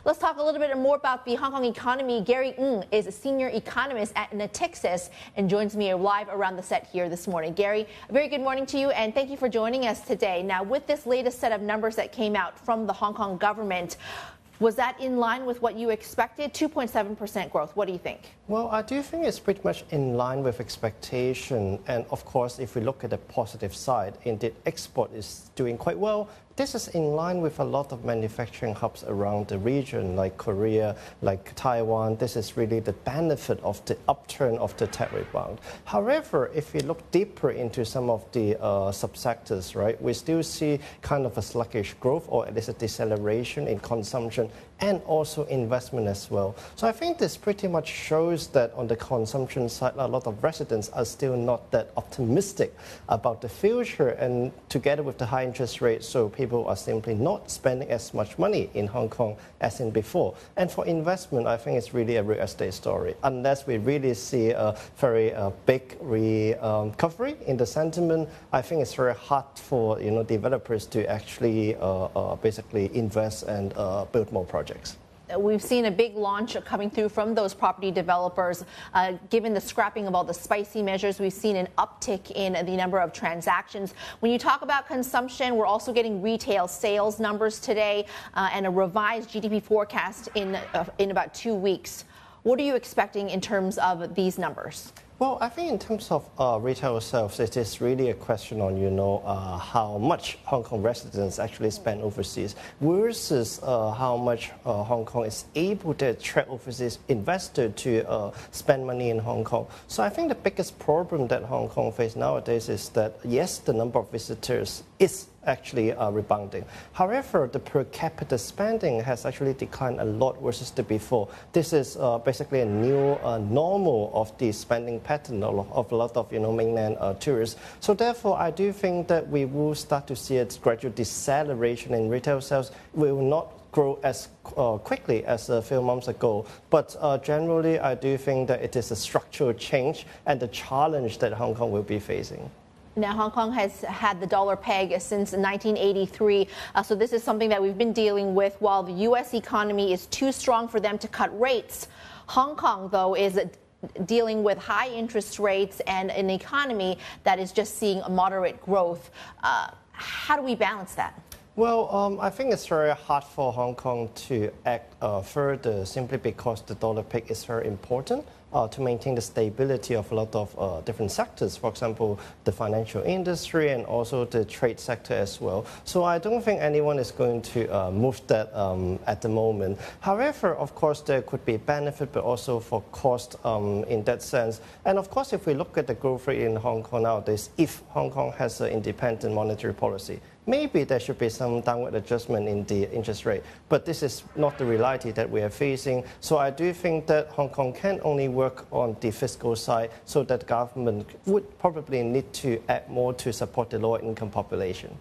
Let's talk a little bit more about the Hong Kong economy. Gary Ng is a senior economist at Natixis and joins me live around the set here this morning. Gary, a very good morning to you and thank you for joining us today. Now, with this latest set of numbers that came out from the Hong Kong government, was that in line with what you expected? 2.7% growth. What do you think? Well, I do think it's pretty much in line with expectation. And of course, if we look at the positive side, indeed, export is doing quite well. This is in line with a lot of manufacturing hubs around the region, like Korea, like Taiwan. This is really the benefit of the upturn of the tech rebound. However, if we look deeper into some of the subsectors, right, we still see kind of a sluggish growth, or at least a deceleration in consumption and also investment as well. So I think this pretty much shows that on the consumption side, a lot of residents are still not that optimistic about the future, and together with the high interest rates, so people are simply not spending as much money in Hong Kong as in before. And for investment, I think it's really a real estate story. Unless we really see a very big recovery in the sentiment, I think it's very hard for developers to actually basically invest and build more projects. We've seen a big launch coming through from those property developers. Given the scrapping of all the spicy measures, we've seen an uptick in the number of transactions. When you talk about consumption, we're also getting retail sales numbers today and a revised GDP forecast in about 2 weeks. What are you expecting in terms of these numbers? Well, I think in terms of retail sales, it is really a question on, how much Hong Kong residents actually spend overseas versus how much Hong Kong is able to attract overseas investors to spend money in Hong Kong. So I think the biggest problem that Hong Kong faces nowadays is that, yes, the number of visitors is actually rebounding. However, the per capita spending has actually declined a lot versus the before. This is basically a new normal of the spending pattern of a lot of mainland tourists. So therefore, I do think that we will start to see a gradual deceleration in retail sales. We will not grow as quickly as a few months ago. But generally, I do think that it is a structural change and the challenge that Hong Kong will be facing. Now, Hong Kong has had the dollar peg since 1983, so this is something that we've been dealing with. While the U.S. economy is too strong for them to cut rates, Hong Kong, though, is dealing with high interest rates and an economy that is just seeing a moderate growth. How do we balance that? Well, I think it's very hard for Hong Kong to act further simply because the dollar peg is very important to maintain the stability of a lot of different sectors, for example, the financial industry and also the trade sector as well. So I don't think anyone is going to move that at the moment. However, of course, there could be benefit, but also for cost in that sense. And of course, if we look at the growth rate in Hong Kong nowadays, if Hong Kong has an independent monetary policy, maybe there should be some downward adjustment in the interest rate. But this is not the reality that we are facing. So I do think that Hong Kong can only work on the fiscal side, so that the government would probably need to add more to support the lower income population.